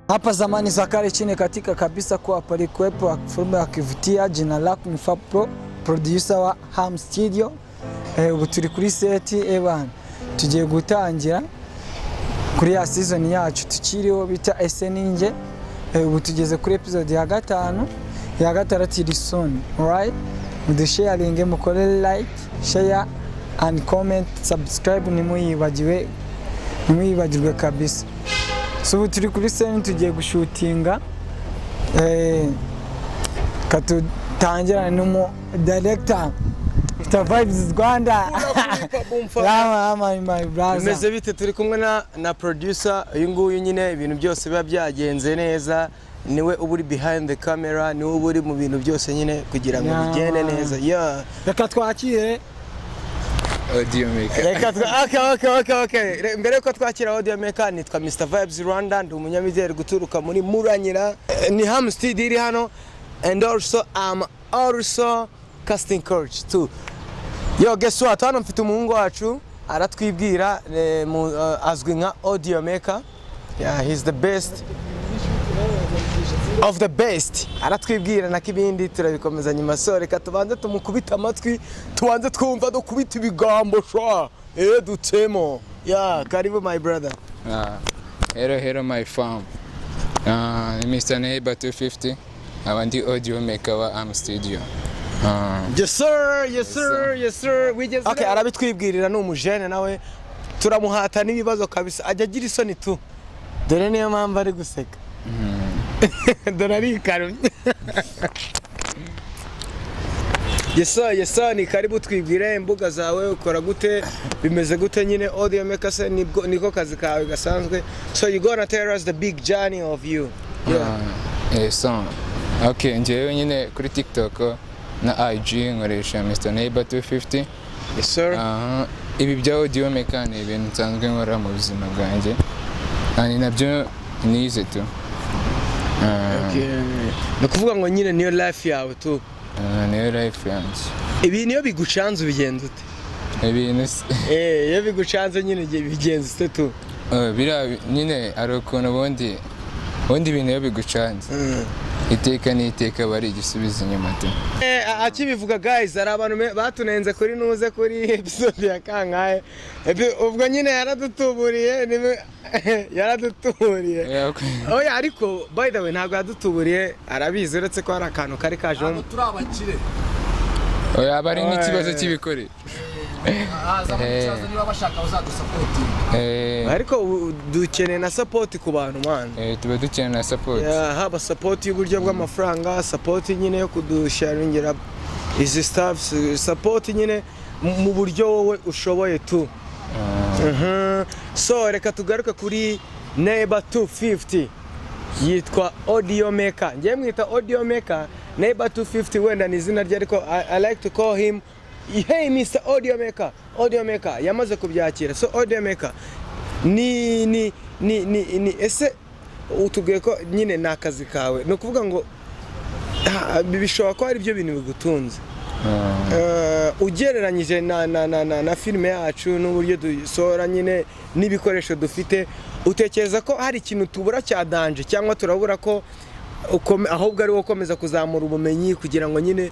Hapa zamani za kale chini katika kabisa kuwa palikuwepo filmu ya kuvutia, jina lake ni Fapro, producer wa HAMU STUDIO. Ubu turi kuri seti bana, tugiye gutangira kuri ya season yacu tukiriho bita ese ninjye. Ubu tugeze kuri episode ya 5, ya 6 iri soon. Alright, mudusharinge, mukore like, share and comment, subscribe, nimuyibagirwe kabisa. So turi kuri scene tugiye gushutinga, katutangirana n'umu director Mr. Vibes Rwanda. My brother. Meze bite, turi kumwe na producer uyu nguyu nyine ibintu byose biba byagenze neza, niwe uburi behind the camera, niwe uburi mu bintu byose nyine kugira ngo bigende neza. Reka twakire audio maker. Okay. Mbere ko twakira audio maker, nitwa Mr. Vibes Rwanda, ndi umunyamideli guturuka muri Muranyira. Ni HAMU Studio iri hano, and also I'm also casting coach too. Guess what? Hano mfite umuhungu wacu aratwibwira, azwi nka audio maker. He's the best of the best. Aratwibwira na kibindi turabikomeza nyuma. So reka tubanze tumukubita amatwi, tubanze twumva dukubita ibigambo shwa. Dutemo. Karibu my brother. Hello my fam. Mr. Neighbor 250. Abandi audio maker wa HAMU Studio. Yes sir. Okay, arabitwibwirira ni umujene nawe turamuhata n'ibibazo kabisa, ajya agira isoni tu. Dore niyo mpamvu ari guseka. Dore ari karumye. Yes sir, ni karibu twibwire imbuga zawe, ukora gute, bimeze gute nyine audio maker se niko kazi kawe gasanzwe. So you gonna tell us the big journey of you. Okay, njyewe nyine kuri TikTok na IG nkoresha Mr. Neighbor 250. Yes sir. Ibi bya audio maker ni ibintu nsanzwe nkora mu buzima bwanjye, ni nabyo nize tu. Okay. No kuvuga ngo nyine niyo life yawe tu. Niyo life yanjye. Ibi niyo bigucanze ubigenza ute? Ibintu iyo bigucanze nyine bigenza ute tu? Bira nyine ari ukuntu ubundi ibintu iyo bigucanze iteka n'iteka bari igisubizo inyuma tu. Akibivuga guys, ari abantu batunenze kuri nuze kuri episode ya kangahe. Ubwo nyine yaradutuburiye. Ariko by the way ntabwo yadutuburiye, arabizi uretse ko hari akantu kari kajemo. Turabakire. Bari n'ikibazo cy'ibikore. Niba bashaka uzadusupport. Ariko dukeneye na support ku bantu man. Tuba dukeneye na support. Haba support y'uburyo bw'amafaranga, support nyine yo kudusharingira izi stuff, support nyine mu buryo wowe ushoboye tu. So reka tugaruke kuri Neighbor 250, yitwa audio maker. Ngiye mwita audio maker. Neighbor 250 wenda ni izina rye, ariko I like to call him hey Mr. Audio Maker. Yamaze kubyakira. So audio maker ni ese utubwiye ko nyine nakazi kawe, no kuvuga ngo bishobora ko ari byo bintu bigutunze. Ugereranyije na filime yacu n'uburyo dusora nyine n'ibikoresho dufite, utekereza ko hari ikintu tubura cya danger, cyangwa turabura ko ahubwo ari ukomeza kuzamura ubumenyi kugira ngo nyine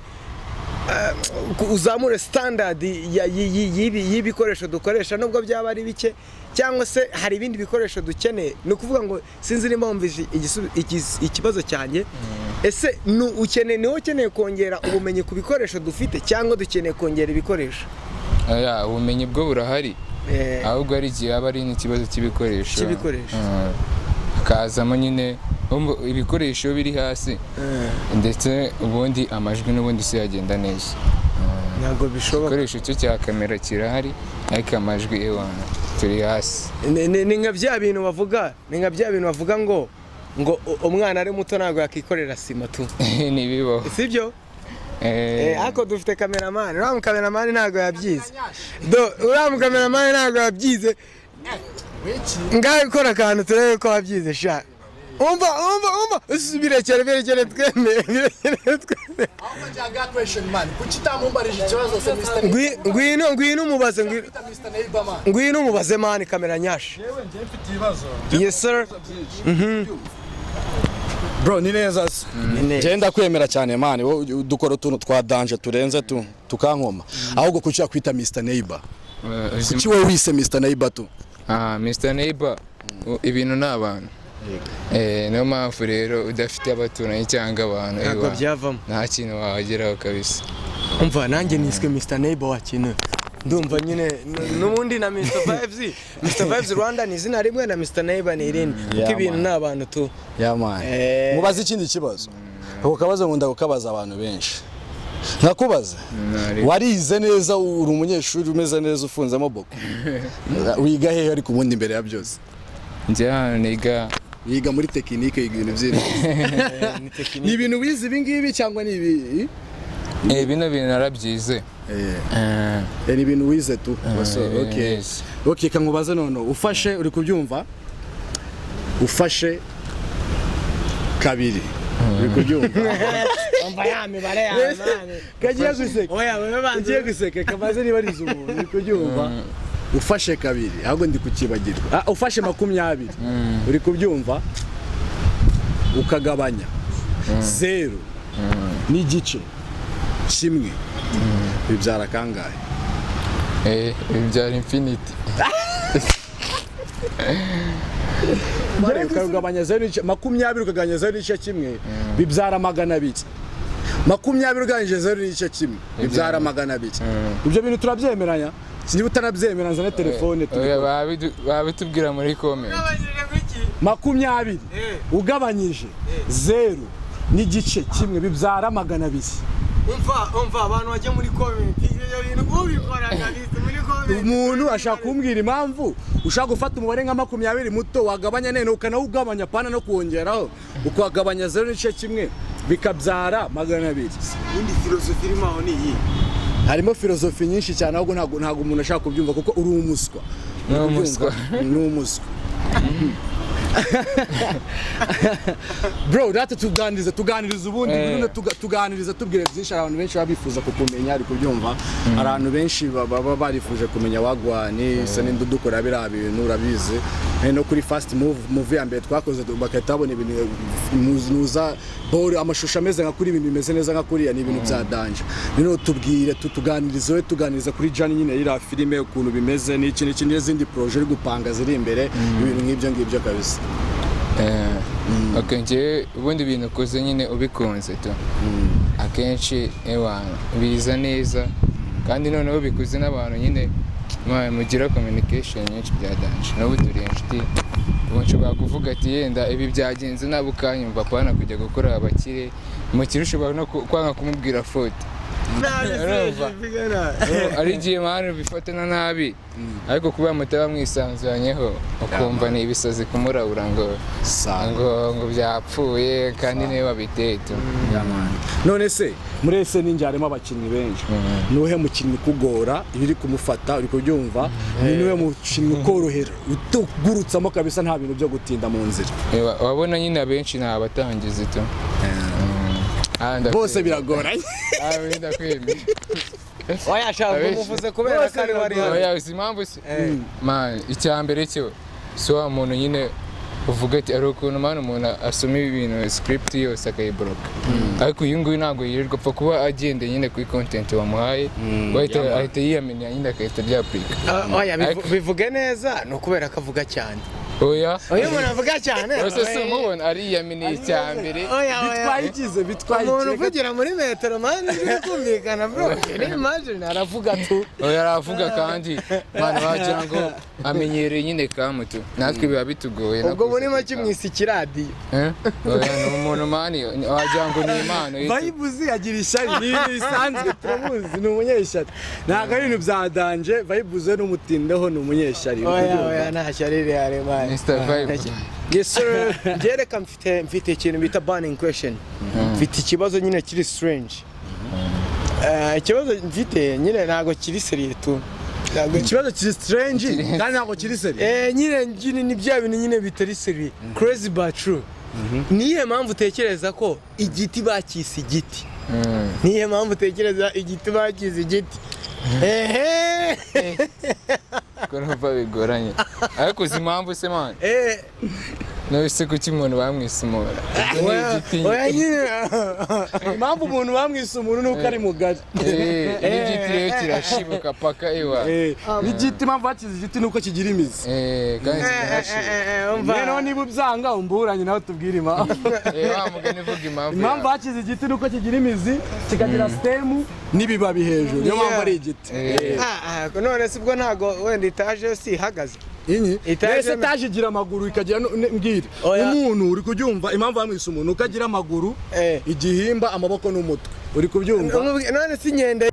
uzamure standard y'ibikoresho dukoresha nubwo byaba ari bike, cyangwa se hari ibindi bikoresho dukeneye? Ni ukuvuga ngo sinzi niba wumvise ikibazo cyanjye. Ese niwo ukeneye kongera ubumenyi ku bikoresho dufite, cyangwa dukeneye kongera ibikoresho? Ubumenyi bwo burahari, ahubwo ari igihe aba ari n'ikibazo cy'ibikoresho. Hakazamo nyine ibikoresho biri hasi, ndetse ubundi amajwi n'ubundi si yagenda neza. Ntabwo bishoboka. Igikoresho cyo cya kamera kirahari, ariko amajwi turi hasi. Ni nka bya bintu bavuga ngo umwana ari muto ntabwo yakikorera sima tu. Nibibaho. Sibyo? Ako dufite cameraman. Uriya cameraman ntabwo yabyize. Ngaho ukora akantu turebe ko wabyize sha. Umva birekere twemeye. Aho njyaga question man, kuki tamumbarije ikibazo se Mr. Ngwino umubaze Mr. Neighbor man. Ngwino umubaze man kamera nyashi. Yewe ngiye mfite ibibazo. Yes sir. bro ni neza se genda kwemera cyane man dukora utuntu twa danger turenze tukankoma ahubwo kucya kwita Mr Neighbor kuki wowe wise Mr Neighbor tu Mr Neighbor ibintu n'abantu niyo mpamvu rero udafite abaturanyi cyangwa abantu ntabwo byavamo nta kintu wageraho kabisa umva nanjye niswe Mr Neighbor wa kintu ndumva nyine n'ubundi na Mr Vibes Rwanda ni izina rimwe na Mr Neighbor ni irindi kuko ibintu n'abantu tu mubaze ikindi kibazo ako kabazo nkunda kukabaza abantu benshi nkakubaza warize neza uri umunyeshuri umeze neza ufunzemo boko wiga hehe ariko ubundi imbere ya byose njye hano yiga muri tekinike ibintu byinshi ni ibintu wize ibi ngibi cyangwa ni ibi bino bintu narabyize ni ibintu wize tu okay kankubaze none ufashe uri kubyumva ufashe kabiri uri kubyumva umva ya mibare ya mane kagiye guseka wewe kagiye guseka kamaze niba arizo umuntu uri kubyumva ufashe kabiri ahubwo ndi kukibagirwa ufashe 20 uri kubyumva ukagabanya 0 n'igice kimwe bibyara kangahe bibyara infinity ukagabanya 20 ukagabanya 0 n'igice kimwe bibyara 200 20 ugabanyije 0 n'igice kimwe bibyara 200 ibyo bintu turabyemeranya niba utanabyemera nzane telefone babitubwira muri comment 20 ugabanyije 0 n'igice kimwe bibyara 200 umva abantu bajya muri comment iyo bintu ubikora kabisa muri comment umuntu ashaka kumbwira impamvu ushaka gufata umubare nka 20 muto wagabanya nene ukanawugabanya pana no kuongeraho ukagabanya 0 n'igice kimwe bikabyara 200 indi filosofi irimo aho ni iyi harimo filosofi nyinshi cyane ahubwo ntago umuntu ashaka kubyumva kuko uri umuswa n'umuswa bro data tuganiriza ubundi tuganiriza tubwire byinshi abantu benshi babifuza kukumenya ari kubyumva abantu benshi baba barifuje kumenya wagwane se n'indi dukora bira bintu urabizi no kuri fast move ya mbere twakoze bakatabona ibintu muza bore amashusho ameze nka kuri ibintu bimeze neza nka kuriya ni ibintu bya danger bino tubwire tuganiriza kuri Jani nyine ira filime ukuntu bimeze n'iki n'izindi projet uri gupanga ziri imbere ibintu nk'ibyo kabisa nje ubundi bintu ukoze nyine ubikunze tu akenshi biza neza kandi noneho bikuze n'abantu nyine mugira communication nyinshi bya danger n'ubu turi inshuti nshobora kuvuga ati yenda ibi byagenze nabo ukanyumva kwana kujya gukora abakire umukire ushobora no kwanga kumubwira foto ari igihe mwana bifatana nabi ariko kuba mutaba mwisanzuranyeho ukumva ni ibisazi kumurabura ngo byapfuye kandi niwe wabiteye none se muri ese ninjye harimo abakinnyi benshi nuhe mukinnyi kugora ibiri kumufata uri kubyumva niwe mukinnyi ukorohera utugurutsamo kabisa nta bintu byo gutinda mu nzira wabona nyine abenshi ni abatangizi tu bose biragoranye wenda kwemera wayashaka umuvuze kubera ko ari wari yazi impamvu se man icyambere cyo so wa muntu nyine uvuga ati ari ukuntu man umuntu asoma ibintu script yose akayibloka ariko uyu nguyu ntabwo yirirwa apfa kuba agende nyine kuri content wamuhaye ahita yiyamenya nyine akahita byaplika bivuge neza no kubera ko avuga cyane oya umuntu avuga cyane ose se umubona ariyaminiye icyambere bitwaye umuntu uvugira muri metero man bikumvikana bro imagine aravuga tu oya aravuga kandi man wagira ngo amenyereye nyine kamutu natwe biba bitugoye ubwo muri make mwisikiradi oya ni umuntu mani wagira ngo ni impano Vibuzi agira ishyari n'ibintu bisanzwe turamuzi ni umunyeshyari ntabwo ari ibintu bya danje Vibuzi n'umutindeho ni umunyeshyari oya nta shyari rihari man Mr. Vibe. Yes sir. Jereka mfite ikintu bita burning question. Mfite ikibazo nyine kiri strange. Ikibazo mfite nyine ntago kiri serious tu. Ikibazo kiri strange kandi ntago kiri serious. Nyine ni bya bintu nyine bitari serious. Crazy but true. Niye mpamvu utekereza ko igiti bakisi igiti. Niye mpamvu utekereza igiti bakisi igiti. Kurumva bigoranye ariko uzi impamvu se man nose kuki umuntu bamwisumura oya nyine impamvu umuntu bamwise umuntu nuko ari mugari n'igiti rero kirashibuka paka ewa n'igiti impamvu bakize igiti nuko kigira imizi kandi kirashibuka rero niba ubyanga umburanye nawe tubwire impamvu wa mugani uvuga impamvu bakize igiti nuko kigira imizi kikagira sitemu n'ibibabi hejuru niyo mpamvu ari igiti none si bwo ntago wenda itaje yo si ihagaze inyi ese etaje igira amaguru ikagira mbwira umuntu uri kubyumva impamvu bamwise umuntu ukagira amaguru igihimba amaboko n'umutwe uri kubyumva none si inkende